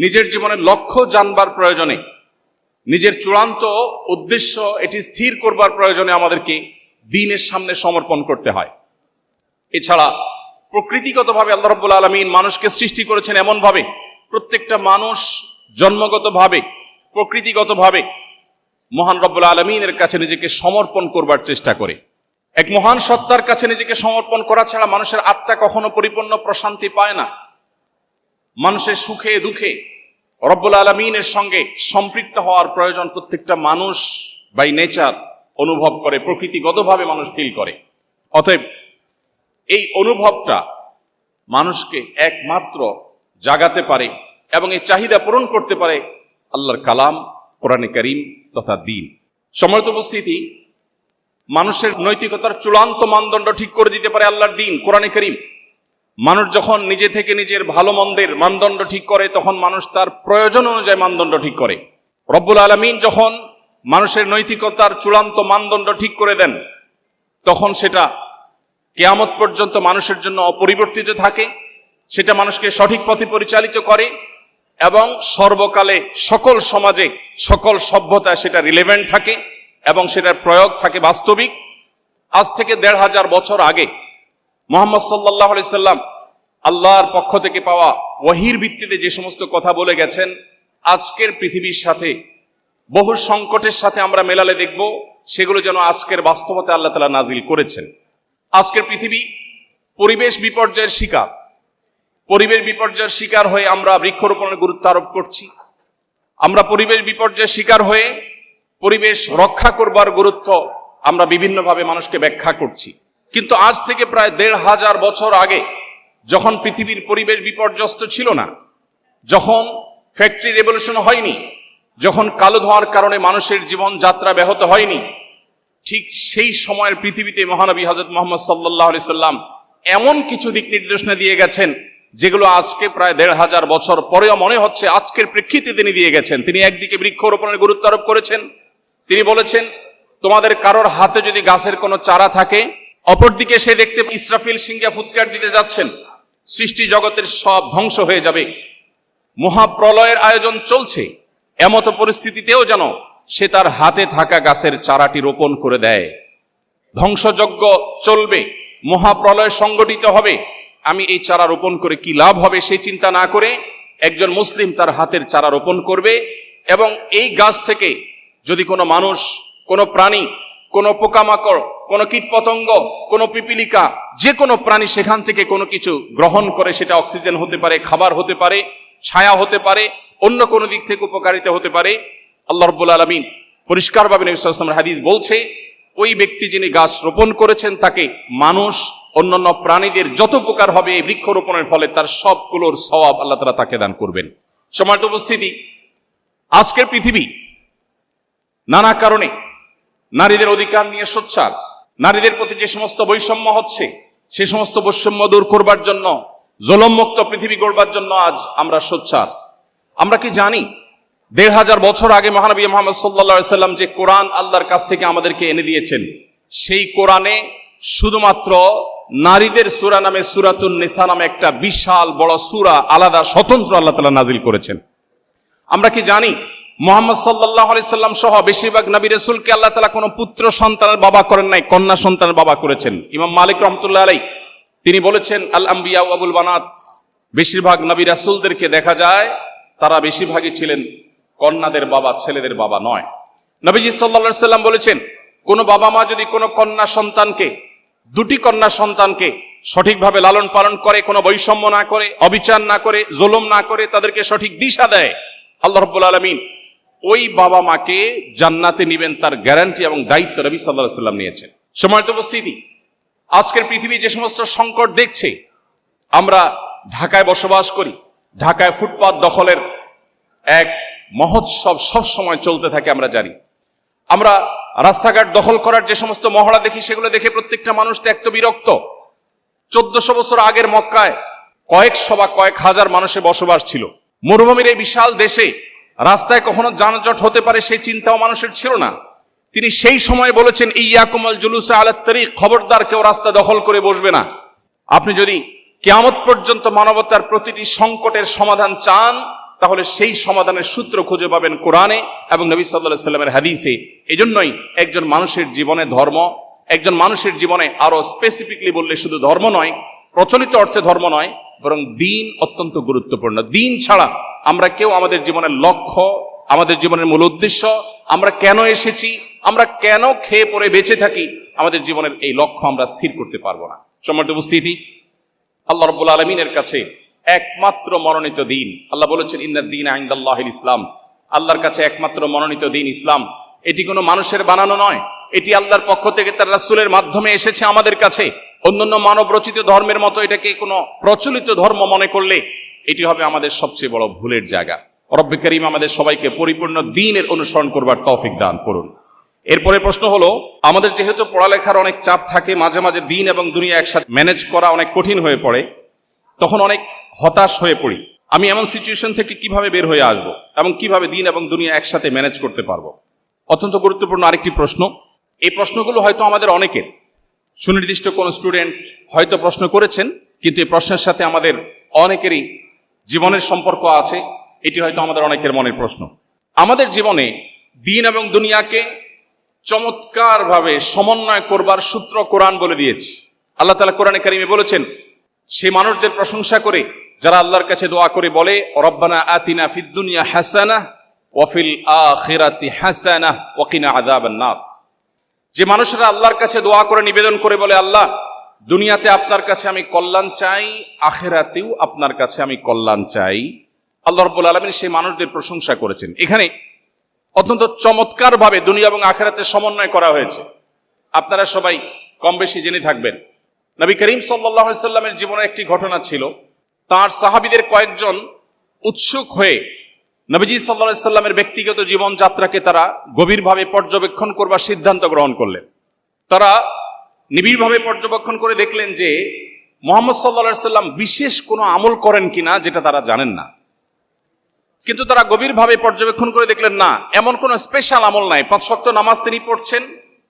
নিজের জীবনের লক্ষ্য জানবার প্রয়োজনে, নিজের চূড়ান্ত উদ্দেশ্য এটি স্থির করবার প্রয়োজনে আমাদেরকে দ্বীনের সামনে সমর্পণ করতে হয়। এছাড়া প্রকৃতিগতভাবে আল্লাহ রাব্বুল আলামিন মানুষকে সৃষ্টি করেছেন এমনভাবে, প্রত্যেকটা মানুষ জন্মগতভাবে প্রকৃতিগতভাবে মহান রব্বুল আলামিনের কাছে নিজেকে সমর্পণ করবার চেষ্টা করে। এক মহান সত্তার কাছে নিজেকে সমর্পণ করা ছাড়া মানুষের আত্মা কখনো পরিপূর্ণ প্রশান্তি পায় না। মানুষের সুখে দুঃখে রব্বুল আলামিনের সঙ্গে সম্পৃক্ত হওয়ার প্রয়োজন প্রত্যেকটা মানুষ বাই নেচার অনুভব করে, প্রকৃতিগতভাবে মানুষ ফিল করে। অতএব এই অনুভবটা মানুষকে একমাত্র জাগাতে পারে এবং এই চাহিদা পূরণ করতে পারে আল্লাহর কালাম, কোরআনে কারীম তথা দ্বীন। সম্মানিত উপস্থিতি, মানুষের নৈতিকতার চূড়ান্ত মানদণ্ড ঠিক করে দিতে পারে আল্লাহর দ্বীন, কোরআনে কারীম। মানুষ যখন নিজে থেকে নিজের ভালো মন্দের মানদণ্ড ঠিক করে, তখন মানুষ তার প্রয়োজন অনুযায়ী মানদণ্ড ঠিক করে। রব্বুল আলামিন যখন মানুষের নৈতিকতার চূড়ান্ত মানদণ্ড ঠিক করে দেন, তখন সেটা কিয়ামত পর্যন্ত মানুষের জন্য অপরিবর্তিত থাকে, সেটা মানুষকে সঠিক পথে পরিচালিত করে এবং সর্বকালে সকল সমাজে সকল সভ্যতায় সেটা রিলেভেন্ট থাকে এবং সেটার প্রয়োগ থাকে বাস্তবিক। আজ থেকে ১৫০০ বছর আগে মুহাম্মদ সাল্লাল্লাহু আলাইহি সাল্লাম আল্লাহর পক্ষ থেকে পাওয়া ওহীর ভিত্তিতে যে সমস্ত কথা বলে গেছেন, আজকের পৃথিবীর সাথে বহু সংকটের সাথে আমরা মেলালে দেখব সেগুলো যেন আজকের বাস্তবতা আল্লাহ তাআলা নাজিল করেছেন। আজকের পৃথিবী পরিবেশ বিপর্যয়ের শিকার। পরিবেশ বিপর্যয়ের শিকার হয়ে আমরা বৃক্ষরোপণের গুরুত্ব আরোপ করছি। আমরা পরিবেশ বিপর্যয়ের শিকার হয়ে পরিবেশ রক্ষা করবার গুরুত্ব আমরা বিভিন্নভাবে মানুষকে ব্যাখ্যা করছি। কিন্তু আজ থেকে প্রায় ১৫০০ বছর আগে, যখন পৃথিবীর পরিবেশ বিপর্যস্ত ছিল না, যখন ফ্যাক্টরি রেভলিউশন হয়নি, যখন কালো ধোঁয়ার কারণে মানুষের জীবন যাত্রা ব্যাহত হয়নি, ঠিক সেই সময়ের পৃথিবীতে মহানবী হযরত মুহাম্মদ সাল্লাল্লাহু আলাইহি সাল্লাম এমন কিছু দিক নির্দেশনা দিয়ে গেছেন যেগুলো আজকে প্রায় ১৫০০ বছর পরেও মনে হচ্ছে আজকের প্রেক্ষিতে তিনি দিয়ে গেছেন। তিনি একদিকে বৃক্ষরোপণের গুরুত্ব আরোপ করেছেন। তিনি বলেছেন, তোমাদের কারোর হাতে যদি গাছের কোনো চারা থাকে, অপরদিকে সে দেখতে ইসরাফিল সিংহা ফুৎকার দিতে যাচ্ছেন, সৃষ্টি জগতের সব ধ্বংস হয়ে যাবে, মহাপ্রলয়ের আয়োজন চলছে, এমত পরিস্থিতিতেও যেন সে তার হাতে থাকা গাছের চারাটি রোপণ করে দেয়। ধ্বংসযজ্ঞ চলবে, মহাপ্রলয় সংগঠিত হবে, আমি এই চারা রোপণ করে কি লাভ হবে সেই চিন্তা না করে একজন মুসলিম তার হাতের চারা রোপণ করবে এবং এই গাছ থেকে যদি কোনো মানুষ, কোনো প্রাণী, কোনো পোকামাকড়, কোনো কীটপতঙ্গ, কোনো পিপিলিকা, যে কোনো প্রাণী সেখান থেকে কোনো কিছু গ্রহণ করে, সেটা অক্সিজেন হতে পারে, খাবার হতে পারে, ছায়া হতে পারে, অন্য কোনো দিক থেকে উপকারিতা হতে পারে, আল্লাহ রাব্বুল আলামিন পরিষ্কারভাবে নবী সাল্লাল্লাহু আলাইহি ওয়াসাল্লামের হাদিস বলছে, ওই ব্যক্তি যিনি গাছ রোপণ করেছেন তাকে মানুষ, অন্যান্য প্রাণীদের যত উপকার হবে এই বৃক্ষরোপণের ফলে তার সবগুলোর সওয়াব আল্লাহ তাআলা তাকে দান করবেন। সম্মানিত উপস্থিতি, আজকের পৃথিবী নানা কারণে নারীদের অধিকার নিয়ে সোচ্চার। নারীদের প্রতি যে সমস্ত বৈষম্য হচ্ছে, সে সমস্ত বৈষম্য দূর করবার জন্য, জুলুমমুক্ত পৃথিবী গড়বার জন্য আজ আমরা সোচ্চার। আমরা কি জানি ১৫০০ বছর আগে মহানবী মুহাম্মদ সাল্লাল্লাহু আলাইহি সাল্লাম যে কোরআন আল্লাহর কাছ থেকে আমাদেরকে এনে দিয়েছেন, সেই কোরআনে শুধুমাত্র নারীদের সূরা নামে সূরাতুন নিসা নামে একটা বিশাল বড় সূরা আলাদা স্বতন্ত্র আল্লাহ তাআলা নাজিল করেছেন। আমরা কি জানি মুহাম্মদ সাল্লাল্লাহু আলাইহি সাল্লাম সহ বেশিরভাগ নবী রাসূলকে আল্লাহ তাআলা কোনো পুত্র সন্তানের বাবা করেন নাই, কন্যা সন্তানের বাবা করেছেন। ইমাম মালিক রাহমাতুল্লাহ আলাইহি তিনি বলেছেন, আল আম্বিয়া ওয়া আবুল বানাত, বেশিরভাগ নবী রাসূলদেরকে দেখা যায় তারা বেশিরভাগই ছিলেন কন্যাদের বাবা, ছেলেদের বাবা নয়। নবীজি সাল্লাল্লাহু আলাইহি সাল্লাম বলেছেন, কোন বাবা মা যদি কোনো কন্যা সন্তানকে, দুটি কন্যা সন্তানকে সঠিকভাবে লালন পালন করে, কোনো বৈষম্য না করে, অবিচার না করে, জুলুম না করে, তাদেরকে সঠিক দিশা দেয়, আল্লাহ রাব্বুল আলামিন ওই বাবা মাকে জান্নাতে নিবেন, তার গ্যারান্টি এবং দায়িত্ব নবী সাল্লাল্লাহু আলাইহি সাল্লাম নিয়েছেন। সম্মানিত উপস্থিতি, আজকের পৃথিবী যে সমস্ত সংকট দেখছে, আমরা ঢাকায় বসবাস করি, ঢাকায় ফুটপাত দখলের এক মহোৎসব সব সময় চলতে থাকে আমরা জানি। আমরা রাস্তাঘাট দখল করার যে সমস্ত মহড়া দেখি, সেগুলো দেখে প্রত্যেকটা মানুষ ত্যক্ত বিরক্ত। ১৪০০ বছর আগের মক্কায় কয়েকশো বা কয়েক হাজার মানুষের বসবাস ছিল। মরুভূমির এই বিশাল দেশে রাস্তায় কখনো যানজট হতে পারে সেই চিন্তাও মানুষের ছিল না। তিনি সেই সময় বলেছেন, ইয়াকুমুল জুলুসা আলাত তারিক, খবরদার কেউ রাস্তা দখল করে বসবে না। আপনি যদি কিয়ামত পর্যন্ত মানবতার প্রতিটি সংকটের সমাধান চান, তাহলে সেই সমাধানের সূত্র খুঁজে পাবেন কোরআনে এবং নবী সাল্লাল্লাহু আলাইহি সাল্লামের হাদিসে। এজন্যই একজন মানুষের জীবনে ধর্ম, একজন মানুষের জীবনে আরো স্পেসিফিকলি বললে শুধু ধর্ম নয়, প্রচলিত অর্থে ধর্ম নয়, বরং দ্বীন অত্যন্ত গুরুত্বপূর্ণ। দ্বীন ছাড়া আমরা কেউ আমাদের জীবনের লক্ষ্য, আমাদের জীবনের মূল উদ্দেশ্য, আমরা কেন এসেছি, আমরা কেন খেয়ে পরে বেঁচে থাকি, আমাদের জীবনের এই লক্ষ্য আমরা স্থির করতে পারবো না। সম্মানিত উপস্থিতি, আল্লাহ রাব্বুল আলামিনের কাছে একমাত্র মনোনীত দিন, আল্লাহ বলেছেন ইন্নাদ দীনা ইনদাল্লাহিল ইসলাম, আল্লাহর কাছে একমাত্র মনোনীত দিন ইসলাম। এটি কোনো মানুষের বানানো নয়, এটি আল্লাহর পক্ষ থেকে তার রাসূলের মাধ্যমে এসেছে আমাদের কাছে। অন্যান্য মানব রচিত ধর্মের মতো এটাকে কোনো প্রচলিত ধর্ম মনে করলে এটি হবে আমাদের সবচেয়ে বড় ভুলের জায়গা। রব্বে কারীম আমাদের সবাইকে পরিপূর্ণ দ্বীনের অনুসরণ করবার তৌফিক দান করুন। এরপরে প্রশ্ন হলো, আমাদের যেহেতু পড়ালেখার অনেক চাপ থাকে, মাঝে মাঝে দ্বীন এবং দুনিয়া একসাথে ম্যানেজ করা অনেক কঠিন হয়ে পড়ে, তখন অনেক হতাশ হয়ে পড়ি। আমি এমন সিচুয়েশন থেকে কিভাবে বের হয়ে আসবো এবং কিভাবে দ্বীন এবং দুনিয়া একসাথে ম্যানেজ করতে পারবো? অত্যন্ত গুরুত্বপূর্ণ আরেকটি প্রশ্ন। এই প্রশ্নগুলো হয়তো আমাদের অনেকের, সুনির্দিষ্ট কোন স্টুডেন্ট হয়তো প্রশ্ন করেছেন, কিন্তু এই প্রশ্নের সাথে আমাদের অনেকেরই জীবনের সম্পর্ক আছে। এটি হয়তো আমাদের অনেকের মনের প্রশ্ন। আমাদের জীবনে দ্বীন এবং দুনিয়াকে চমৎকারভাবে সমন্বয় করবার সূত্র কোরআন বলে দিয়েছে। আল্লাহ তাআলা কোরআনে কারিমে বলেছেন, সে মানুষদের প্রশংসা করে যারা আল্লাহর কাছে দোয়া করে বলে রব্বানা আতিনা ফিদ দুনিয়া হাসানাহ ওয়া ফিল আখিরাতি হাসানাহ ওয়া কিনা আযাবান নার। যে মানুষরা আল্লাহর কাছে দোয়া করে নিবেদন করে বলে, আল্লাহ দুনিয়াতে আপনার কাছে আমি কল্যাণ চাই, আখিরাতেও আপনার কাছে আমি কল্যাণ চাই, আল্লাহ রাব্বুল আলামিন সেই মানুষদের প্রশংসা করেছেন। এখানে অত্যন্ত চমৎকারভাবে দুনিয়া এবং আখিরাতের সমন্বয় করা হয়েছে। আপনারা সবাই কম বেশি জেনে থাকবেন, নবী করিম সাল্লাল্লাহু আলাইহি সাল্লামের জীবনে একটি ঘটনা ছিল। তার সাহাবীদের কয়েকজন উৎসুক হয়ে নবীজি সাল্লাল্লাহু আলাইহি সাল্লামের ব্যক্তিগত জীবনযাত্রাকে তারা গভীরভাবে পর্যবেক্ষণ করবার সিদ্ধান্ত গ্রহণ করলেন। তারা নিবিড়ভাবে পর্যবেক্ষণ করে দেখলেন যে মুহাম্মদ সাল্লাল্লাহু আলাইহি সাল্লাম বিশেষ কোনো আমল করেন কিনা যেটা তারা জানেন না। কিন্তু তারা গভীরভাবে পর্যবেক্ষণ করে দেখলেন না, এমন কোনো স্পেশাল আমল নাই। 5 ওয়াক্ত নামাজ তিনি পড়ছেন,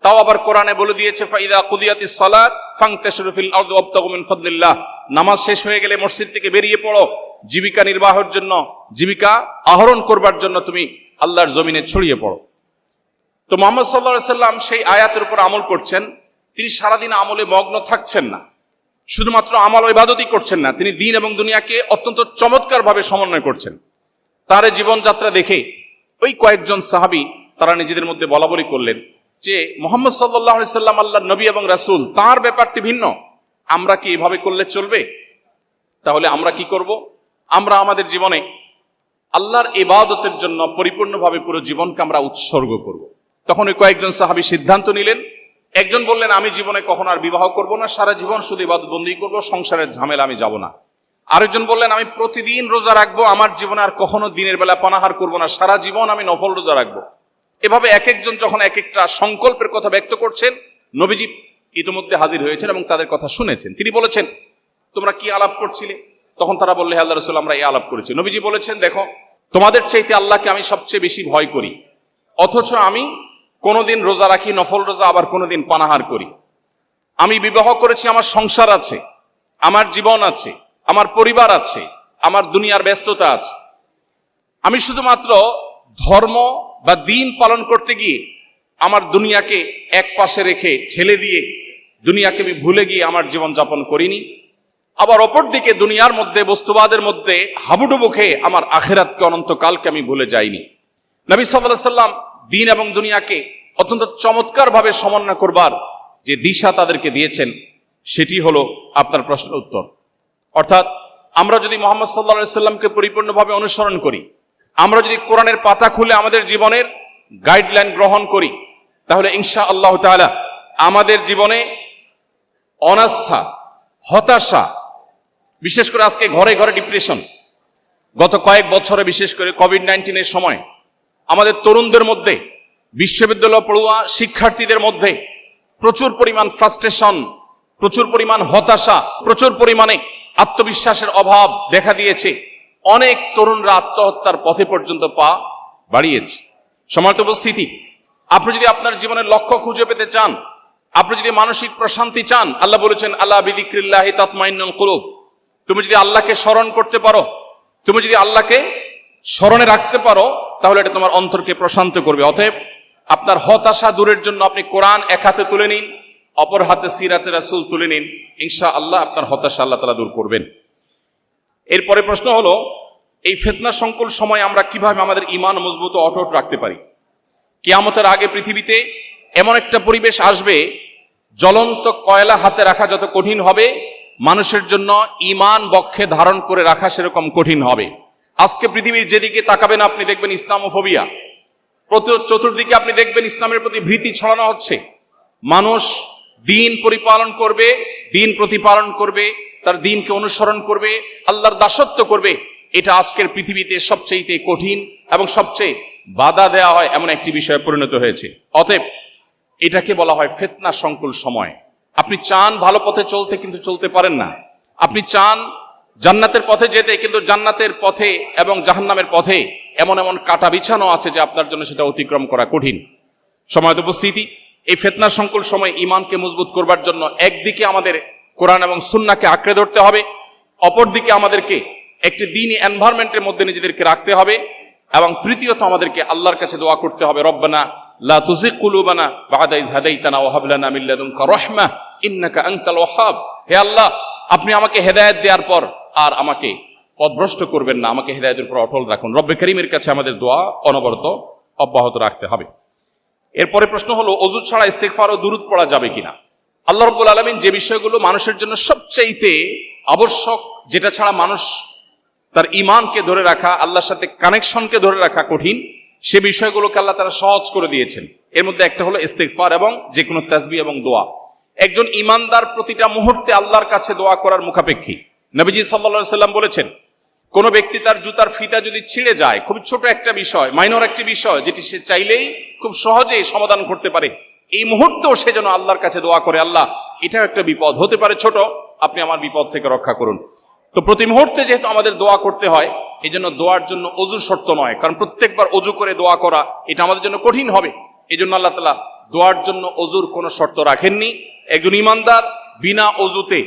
তাও আবার কোরআনে বলে দিয়েছে ফাইদা কুদিয়াতিস সালাত ফান্তাশিরু ফিল আরদি ওয়াবতাগু মিন ফাদলিল্লাহ। নামাজ শেষ হয়ে গেলে মসজিদ থেকে বেরিয়ে পড়ো, জীবিকা নির্বাহের জন্য, জীবিকা আহরণ করবার জন্য তুমি আল্লাহর জমিনে ছড়িয়ে পড়ো। তো মুহাম্মদ সাল্লাল্লাহু আলাইহি সাল্লাম সেই আয়াতের উপর আমল করছেন। তিনি সারাদিন আমলে মগ্ন থাকছেন না, শুধুমাত্র আমল ও ইবাদতই করছেন না, তিনি দ্বীন এবং দুনিয়াকে অত্যন্ত চমৎকারভাবে সমন্বয় করছেন। তার জীবনযাত্রা দেখে ওই কয়েকজন সাহাবী তারা নিজেদের মধ্যে বলাবলি করলেন যে মুহাম্মদ সাল্লাল্লাহু আলাইহি সাল্লাম আল্লাহর নবী এবং রাসূল, তার ব্যাপারটি ভিন্ন, আমরা কি এভাবে করলে চলবে? তাহলে আমরা কি করব? আমরা আমাদের জীবনে আল্লাহর ইবাদতের জন্য পরিপূর্ণভাবে পুরো জীবনকে আমরা উৎসর্গ করব। তখন ওই কয়েকজন সাহাবী সিদ্ধান্ত নিলেন। একজন বললেন, আমি জীবনে কখনো আর বিবাহ করব না, সারা জীবন শুধু ইবাদত বন্দেগী করব, সংসারের ঝামেলা আমি যাব না। আরেকজন বললেন, আমি প্রতিদিন রোজা রাখবো, আমার জীবনে আর কখনো দিনের বেলা পানাহার করব না, সারা জীবন আমি নফল রোজা রাখবো। এভাবে এক একজন যখন এক একটা সংকল্পের কথা ব্যক্ত করছেন, নবীজি ইতিমধ্যে হাজির হয়েছেন এবং তাদের কথা শুনেছেন। তিনি বলেছেন, তোমরা কি আলাপ করছিলে? তখন তারা বললে, আল্লাহ রাসূল, আমরা এই আলাপ করেছি। নবীজি বলেছেন, দেখো, তোমাদের চাইতে আল্লাহকে আমি সবচেয়ে বেশি ভয় করি, অথচ আমি কোনোদিন রোজা রাখি, নফল রোজা, আবার কোনোদিন পানাহার করি। আমি বিবাহ করেছি, আমার সংসার আছে, আমার জীবন আছে, আমার পরিবার আছে, আমার দুনিয়ার ব্যস্ততা আছে। আমি শুধুমাত্র ধর্ম বা দ্বীন পালন করতে গিয়ে আমার দুনিয়াকে এক পাশে রেখে ঠেলে দিয়ে দুনিয়াকে আমি ভুলে গিয়ে আমার জীবন যাপন করিনি। আবার অপরদিকে দুনিয়ার মধ্যে, বস্তুবাদের মধ্যে হাবুডুবু খেয়ে আমার আখিরাতকে, অনন্তকালকে আমি ভুলে যাইনি। নবী সাল্লাল্লাহু আলাইহি সাল্লাম দ্বীন এবং দুনিয়াকে অত্যন্ত চমৎকারভাবে সমন্বয় করবার যে দিশা তাদেরকে দিয়েছেন, সেটি হলো আপনার প্রশ্নের উত্তর। অর্থাৎ আমরা যদি মুহাম্মদ সাল্লাল্লাহু আলাইহি সাল্লামকে পরিপূর্ণভাবে অনুসরণ করি, আমরা যদি কোরআনের পাতা খুলে আমাদের জীবনের গাইডলাইন গ্রহণ করি, তাহলে ইনশাআল্লাহ তাআলা আমাদের জীবনে অনাস্থা, হতাশা, বিশেষ করে আজকে ঘরে ঘরে ডিপ্রেশন, গত কয়েক বছরে বিশেষ করে কোভিড-19 সময় আমাদের তরুণদের মধ্যে, বিশ্ববিদ্যালয় পড়ুয়া শিক্ষার্থীদের মধ্যে প্রচুর পরিমাণ ফ্রাস্ট্রেশন, প্রচুর পরিমাণ হতাশা, প্রচুর পরিমাণে আত্মবিশ্বাসের অভাব দেখা দিয়েছে। অনেক তরুণরা আত্মহত্যার পথে পর্যন্ত পা বাড়িয়েছে। সম্মানিত উপস্থিতি, আপনি যদি আপনার জীবনের লক্ষ্য খুঁজে পেতে চান, আপনি যদি মানসিক প্রশান্তি চান, আল্লাহ বলেছেন, আলা বিযিকরিল্লাহি তাতমাইন্নুল কুলুব। তুমি যদি আল্লাহকে স্মরণ করতে পারো, তুমি যদি আল্লাহকে স্মরণে রাখতে পারো, তাহলে এটা তোমার অন্তরকে প্রশান্ত করবে। অতএব আপনার হতাশা দূরের জন্য আপনি কোরআন এক হাতে তুলে নিন, অপর হাতে সিরাতে রাসূল তুলে নিন, ইনশাআল্লাহ আপনার হতাশা আল্লাহ তাআলা দূর করবেন। এরপরে প্রশ্ন হলো, এই ফিতনা সংকুল সময় আমরা কিভাবে আমাদের ঈমান মজবুত ও অটুট রাখতে পারি? কিয়ামতের আগে পৃথিবীতে এমন একটা পরিবেশ আসবে, জ্বলন্ত কয়লা হাতে রাখা যত কঠিন হবে, মানুষের জন্য ঈমান বক্ষে ধারণ করে রাখা সেরকম কঠিন হবে। আজকে পৃথিবীর যেদিকে তাকাবেন আপনি দেখবেন ইসলামোফোবিয়া, চতুর্দিকে আপনি দেখবেন ইসলামের প্রতি ভীতি ছড়ানো হচ্ছে। মানুষ দিন পরিপালন করবে, দিন প্রতিপালন করবে, তার দিনকে অনুসরণ করবে, আল্লাহর দাসত্ব করবে, এটা আজকের পৃথিবীতে সবচেয়ে কঠিন এবং সবচেয়ে বাধা দেওয়া হয় এমন একটি বিষয়ে পরিণত হয়েছে। অতএব এটাকে বলা হয় ফিতনা সংকুল সময়। আপনি চান ভালো পথে চলতে, কিন্তু চলতে পারেন না। আপনি চান জান্নাতের পথে যেতে, কিন্তু জান্নাতের পথে এবং জাহান্নামের পথে এমন এমন কাটা বিছানো আছে যে আপনার জন্য সেটা অতিক্রম করা কঠিন। সময়ত উপস্থিতি, এই ফিতনা সংকুল সময় ঈমানকে মজবুত করবার জন্য একদিকে আমাদের কোরআন এবং সুন্নাহকে আঁকড়ে ধরতে হবে, অপরদিকে আমাদেরকে একটি দ্বীনি এনভায়রনমেন্টের মধ্যে নিজেদেরকে রাখতে হবে, এবং তৃতীয়ত আমাদেরকে আল্লাহর কাছে দোয়া করতে হবে, রব্বানা লা তুযিগ কুলুবানা বা'দা ইয হাদাইতানা ওয়া হাব লানা মিন লাদুনকা রাহমাহ ইন্নাকা আনতাল ওয়াহ্হাব। হে আল্লাহ, আপনি আমাকে হেদায়েত দেওয়ার পর আর আমাকে পথভ্রষ্ট করবেন না, আমাকে হেদায়েতের উপর অটল রাখুন। রব্বে করিমের কাছে আমাদের দোয়া অনবরত অব্যাহত রাখতে হবে। এরপরে প্রশ্ন হলো, ওযু ছাড়া ইস্তিগফার ও দুরূদ পড়া যাবে কিনা? আল্লাহ রাব্বুল আলামিন যে বিষয়গুলো মানুষের জন্য সবচাইতে আবশ্যক, যেটা ছাড়া মানুষ তার ঈমানকে ধরে রাখা, আল্লাহর সাথে কানেকশনকে ধরে রাখা কঠিন, সে বিষয়গুলোকে আল্লাহ তাআলা সহজ করে দিয়েছেন। এর মধ্যে একটা হলো ইস্তিগফার এবং যে কোনো তাসবিহ এবং দোয়া। একজন ঈমানদার প্রতিটা মুহূর্তে আল্লাহর কাছে দোয়া করার মুখাপেক্ষী। নবীজি সাল্লাল্লাহু আলাইহি সাল্লাম বলেছেন, কোন ব্যক্তি তার জুতার ফিতা যদি ছিঁড়ে যায়, খুব ছোট একটা বিষয়, মাইনর একটি বিষয়, যেটি সে চাইলেই খুব সহজেই সমাধান করতে পারে, এই মুহূর্তেও সে যেন আল্লাহর কাছে দোয়া করে, আল্লাহ এটাও একটা বিপদ, হতে পারে ছোট, আপনি আমার বিপদ থেকে রক্ষা করুন। তো প্রতি মুহূর্তে যেহেতু আমাদের দোয়া করতে হয়, এই জন্য দোয়ার জন্য অজু শর্ত নয়, কারণ প্রত্যেকবার অজু করে দোয়া করা এটা আমাদের জন্য কঠিন হবে। এই জন্য আল্লাহ তাআলা দোয়ার জন্য অজুর কোনো শর্ত রাখেননি। একজন ঈমানদার বিনা অজুতে